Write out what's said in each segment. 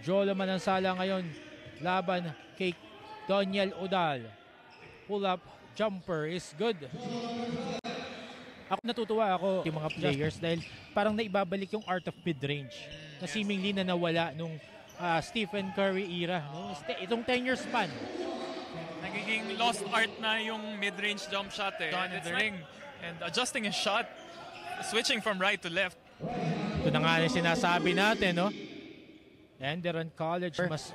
Jolo Manansala ngayon laban kay Doniel Udal. Pull-up jumper is good. Ako natutuwa ako yung mga players dahil parang naibabalik yung art of mid-range na seemingly na nawala nung Stephen Curry era. No? Itong 10-year span. Nagiging lost art na yung mid-range jump shot eh. In the ring. And adjusting his shot. Switching from right to left. Ito na nga yung sinasabi natin, no? Enderun College mas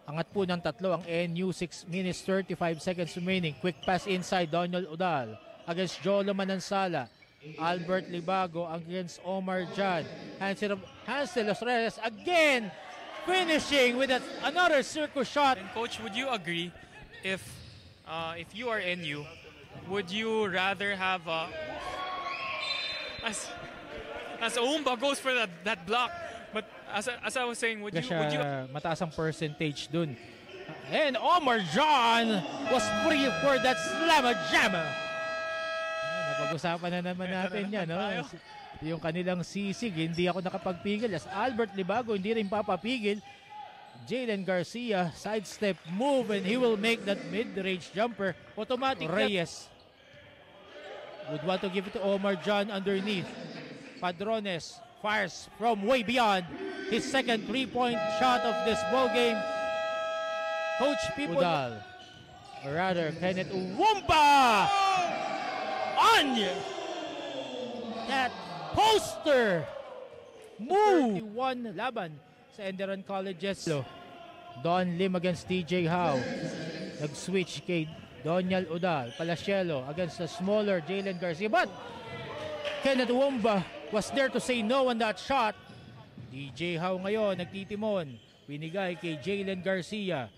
angat po ng tatlo ang NU. 6 minutes 35 seconds remaining. Quick pass inside Doniel Udal against Jolo Manansala. Albert Libago against Omar Jan. Hansel Los Reyes again finishing with another circle shot. And Coach, would you agree if you are NU, would you rather have as Oumba goes for that block, but as I was saying, would you mataas ang percentage dun. And Omar Jan was free for that slamma jamma. Napag-usapan na naman natin yan, no? Yung kanilang sisig, hindi ako nakapagpigil. As Albert Libago, hindi rin papapigil. Jalen Garcia, sidestep move, and he will make that mid-range jumper. Automatic. Reyes would want to give it to Omar Jan underneath. Padrones fires from way beyond his second three-point shot of this ball game. Coach People Udal, or rather Kenneth Uwumba on that poster move. 31 laban sa Enderun Colleges. Don Lim against TJ Howe. Nag-switch kay Doniel Udal. Palacielo against the smaller Jalen Garcia. But Kenneth Uwumba was there to say no on that shot. DJ Howe ngayon nagtitimon. Binigay kay Jalen Garcia.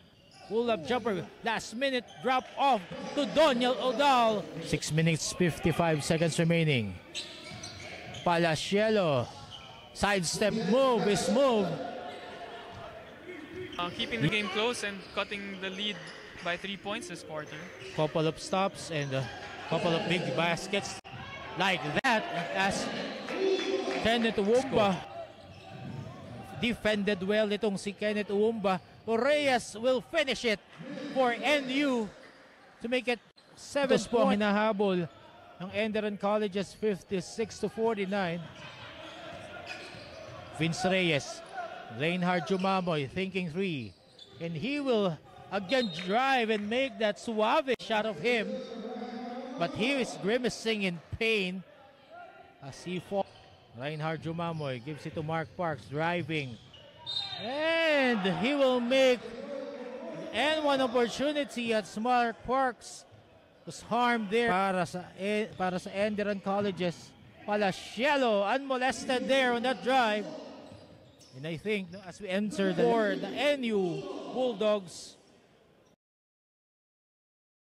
Pull-up jumper. Last minute drop off to Doniel Udal. 6 minutes 55 seconds remaining. Palacielo. Sidestep move is moved. Keeping the game close and cutting the lead by 3 points this quarter. Couple of stops and a couple of big baskets like that as Kenneth Uwumba defended well itong si Kenneth Uwumba. Reyes will finish it for NU to make it 7 points. Po ang hinahabol ng Enderun Colleges 56-49. Vince Reyes, Reinhard Jumamoy thinking three, and he will again drive and make that suave shot of him, but he is grimacing in pain as he falls. Reinhard Jumamoy gives it to Mark Parks, driving, and he will make and one opportunity at Mark Parks was harmed there para sa Enderun Colleges. Palacielo unmolested there on that drive. And I think as we enter the NU Bulldogs